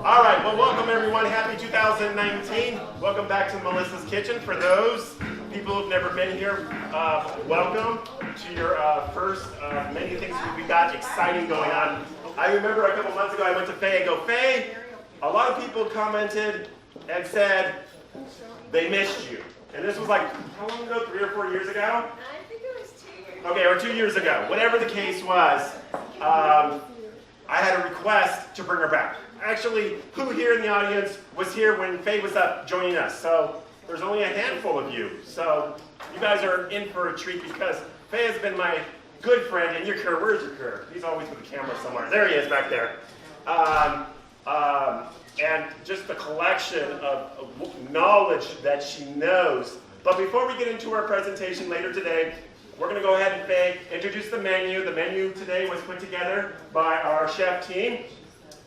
All right, well, welcome everyone. Happy 2019. Welcome back to Melissa's Kitchen. For those people who've never been here, welcome to your first many things we got exciting going on. I remember a couple months ago I went to Faye and go, Faye, a lot of people commented and said they missed you. And this was like, how long ago? 3 or 4 years ago? I think it was 2 years. Okay, or 2 years ago. Whatever the case was, I had a request to bring her back. Actually, who here in the audience was here when Faye was up joining us? So there's only a handful of you. So you guys are in for a treat because Faye has been my good friend. And your Kerr, where's your Kerr? He's always with the camera somewhere. There he is back there. And just the collection of knowledge that she knows. But before we get into our presentation later today, we're going to go ahead and Faye introduce the menu. The menu today was put together by our chef team.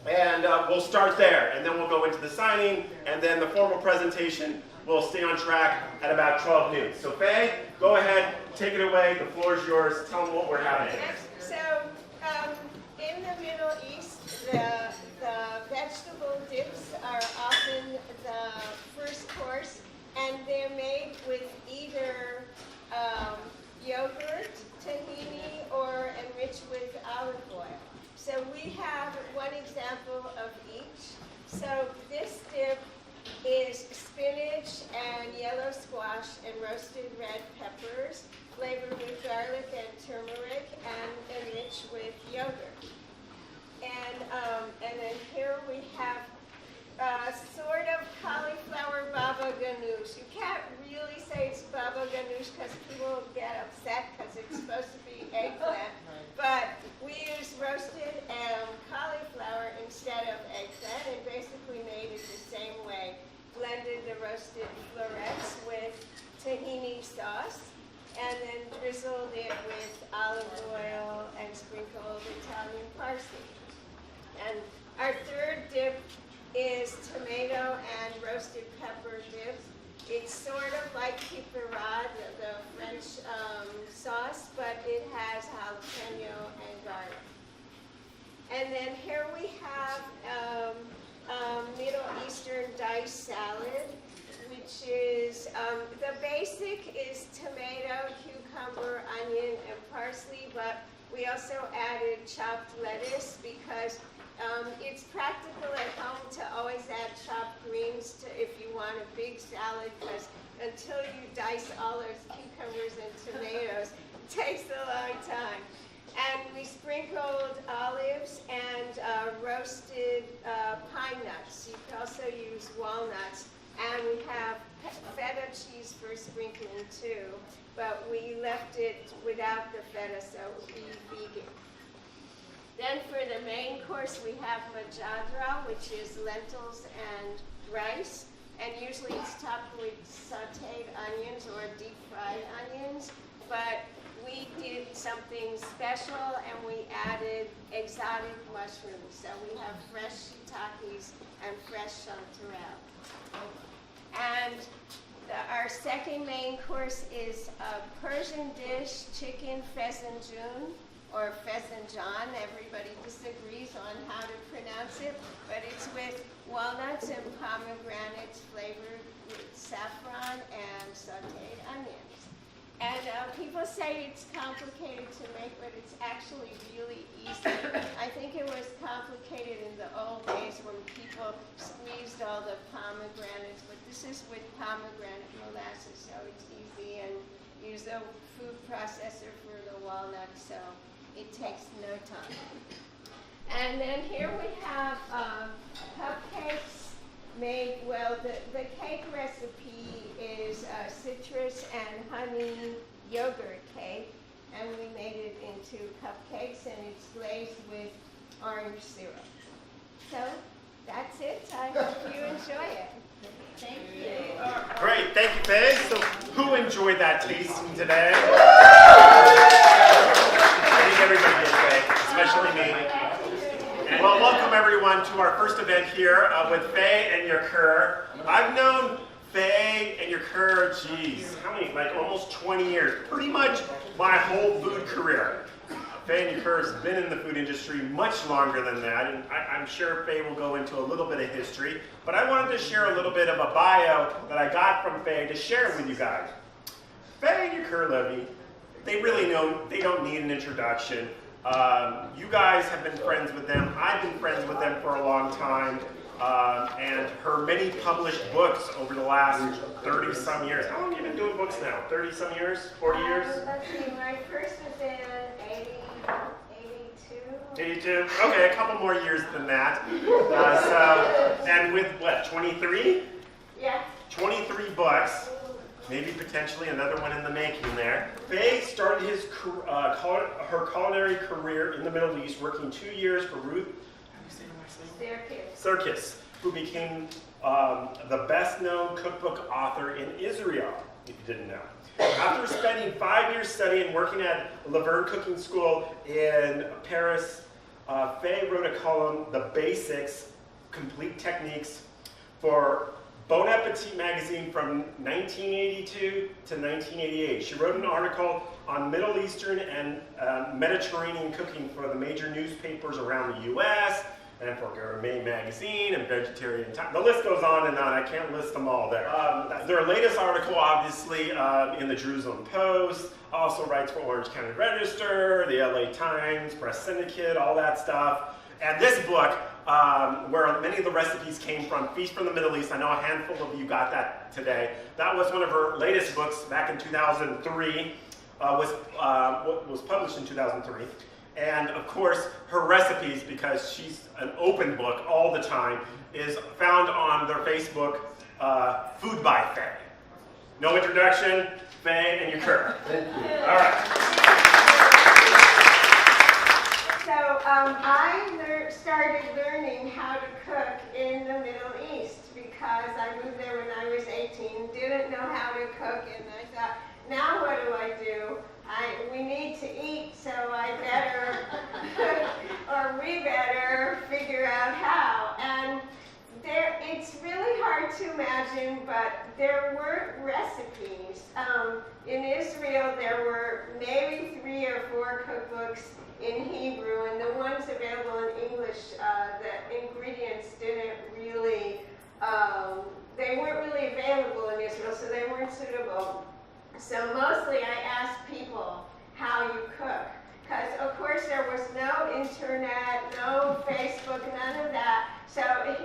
And we'll start there, and then we'll go into the signing, and then the formal presentation will stay on track at about 12 noon. So Faye, go ahead, take it away. The floor is yours. Tell them what we're having. So, in the Middle East, the vegetable dips are often the first course, and they're made with either yogurt, tahini, or enriched with olive oil. So we have one example of each. So this dip is spinach and yellow squash and roasted red peppers, flavored with garlic and turmeric, and enriched with yogurt. And then here we have sort of cauliflower baba ganoush. You can't really say it's baba ganoush because people get upset because it's supposed to be eggplant. But we use roasted cauliflower instead of eggplant and basically made it the same way. Blended the roasted florets with tahini sauce and then drizzled it with olive oil and sprinkled Italian parsley. And our third dip is tomato and roasted pepper dip. It's sort of like piperade, the French sauce, but it has jalapeno and garlic. And then here we have Middle Eastern diced salad, which is, the basic is tomato, cucumber, onion, and parsley, but we also added chopped lettuce because it's practical at home to always add chopped greens if you want a big salad, because until you dice all those cucumbers and tomatoes, it takes a long time. And we sprinkled olives and roasted pine nuts. You can also use walnuts. And we have feta cheese for sprinkling too, but we left it without the feta, so it would be vegan. Then for the main course, we have majadra, which is lentils and rice. And usually it's topped with sauteed onions or deep fried onions. But we did something special and we added exotic mushrooms. So we have fresh shiitakes and fresh chanterelle. And our second main course is a Persian dish, chicken pheasantjoon, or pheasantjon. Everybody disagrees on how to pronounce it, but it's with walnuts and pomegranates flavored with saffron and sauteed onions. And people say it's complicated to make, but it's actually really easy. I think it was complicated in the old days when people squeezed all the pomegranates, but this is with pomegranate molasses, so it's easy, and use a food processor for the walnuts, so it takes no time. And then here we have cupcakes made, well, the cake recipe is citrus and honey yogurt cake, and we made it into cupcakes, and it's glazed with orange syrup. So that's it. I hope you enjoy it. Thank you. Great, thank you, Faye. So who enjoyed that tasting today? I think everybody did, Faye, especially me. Well, welcome everyone to our first event here with Faye and your Kerr. I've known Faye and your Kerr, geez, how many, like almost 20 years, pretty much my whole food career. Faye and Kur's been in the food industry much longer than that, and I'm sure Faye will go into a little bit of history, but I wanted to share a little bit of a bio that I got from Faye to share with you guys. Faye and Levy, they don't need an introduction. You guys have been friends with them. I've been friends with them for a long time. And her many published books over the last 30-some years. How long have you been doing books now? 30-some years? 40 years? Let's see, my first was in 82. 82? Okay, a couple more years than that. And with what, 23? Yeah. 23 books. Maybe potentially another one in the making there. Faye started her culinary career in the Middle East, working 2 years for Ruth Serkis, who became the best-known cookbook author in Israel, if you didn't know. After spending 5 years studying and working at Levy Cooking School in Paris, Faye wrote a column, The Basics, Complete Techniques, for Bon Appetit magazine from 1982 to 1988. She wrote an article on Middle Eastern and Mediterranean cooking for the major newspapers around the U.S., and for Gourmet Magazine and Vegetarian Time. The list goes on and on. I can't list them all there. Their latest article, obviously, in the Jerusalem Post, also writes for Orange County Register, the LA Times, Press Syndicate, all that stuff. And this book, where many of the recipes came from, Feast from the Middle East, I know a handful of you got that today. That was one of her latest books back in 2003, was published in 2003. And of course, her recipes, because she's an open book all the time, is found on their Facebook, Food by Faye. No introduction, Faye and your Kur. Thank you. All right. So I started learning how to cook in the Middle East because I moved there when I was 18, didn't know how to cook, and I thought, now what do I do? We need to eat, so I better, or we better figure out how. And it's really hard to imagine, but there weren't recipes. In Israel, there were maybe 3 or 4 cookbooks in Hebrew, and the ones available in English, the ingredients didn't really, they weren't really available in Israel, so they weren't suitable. So mostly I asked people how you cook. Because of course there was no internet, no Facebook, none of that. So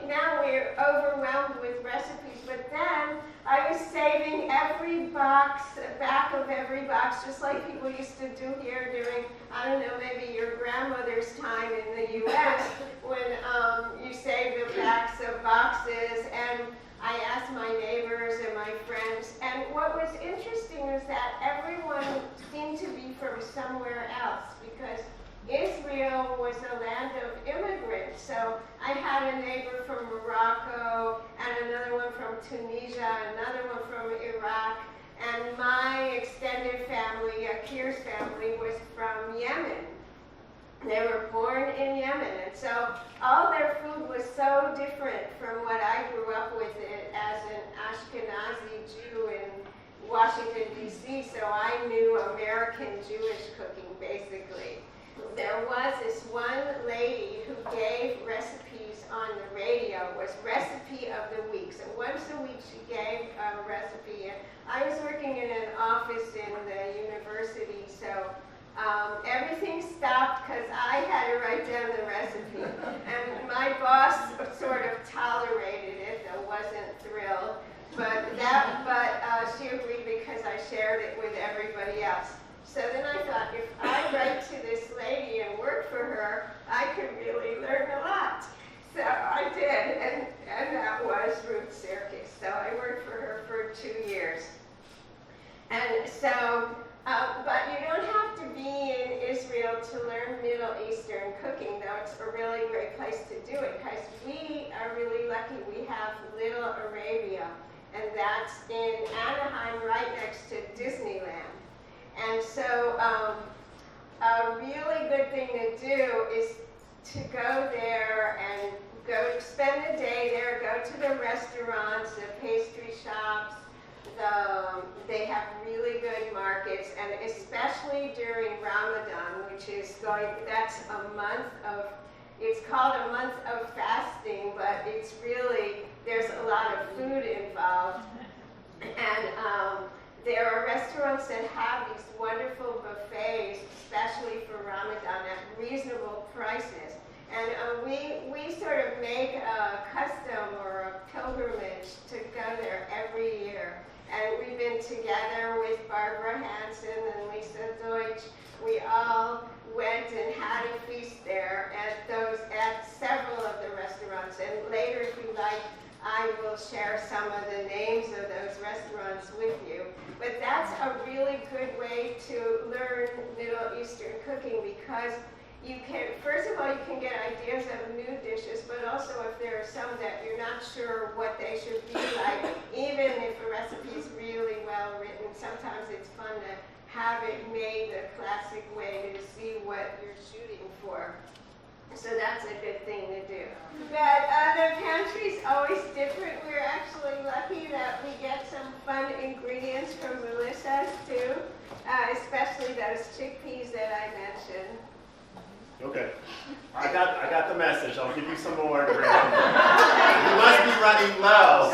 now we're overwhelmed with recipes. But then I was saving every box, back of every box, just like people used to do here during, I don't know, maybe your grandmother's time in the US, when you save the backs of boxes. And I asked my neighbors and my friends, and what was interesting was that everyone seemed to be from somewhere else, because Israel was a land of immigrants. So I had a neighbor from Morocco, and another one from Tunisia, another one from Iraq, and my extended family, Akir's family, was from Yemen. They were born in Yemen, and so all their food was so different from what I grew up with it as an Ashkenazi Jew in Washington, D.C., so I knew American Jewish cooking, basically. There was this one lady who gave recipes on the radio, was recipe of the week. So once a week she gave a recipe, and I was working in an office in the university, so everything stopped because I had to write down the recipe. And my boss sort of tolerated it, though wasn't thrilled. But she agreed because I shared it with everybody else. So then I thought, if I write to this lady and work for her, I could really learn a lot. So I did, and that was Ruth Serkis. So I worked for her for 2 years. And so, but you don't have to be in Israel to learn Middle Eastern cooking, though it's a really great place to do it, because we are really lucky. We have Little Arabia, and that's in Anaheim, right next to Disneyland. And so a really good thing to do is to go there and spend a day there, go to the restaurants, the pastry shops. They have really good markets, and especially during Ramadan, which which is that's a month of, it's called a month of fasting, but it's really, there's a lot of food involved. And there are restaurants that have these wonderful buffets, especially for Ramadan, at reasonable prices. And we sort of make a custom or a pilgrimage to go there every year. And we've been together with Barbara Hansen and Lisa Deutsch. We all went and had a feast there at several of the restaurants. And later, if you like, I will share some of the names of those restaurants with you. But that's a really good way to learn Middle Eastern cooking, because you can, first of all, you can get ideas of new dishes, but also if there are some that you're not sure what they should be like, even if a recipe is really well written, sometimes it's fun to have it made the classic way to see what you're shooting for. So that's a good thing to do. But the pantry's always different. We're actually lucky that we get some fun ingredients from Melissa's too, especially those chickpeas that I mentioned. Okay. I got the message. I'll give you some more. You must be running low.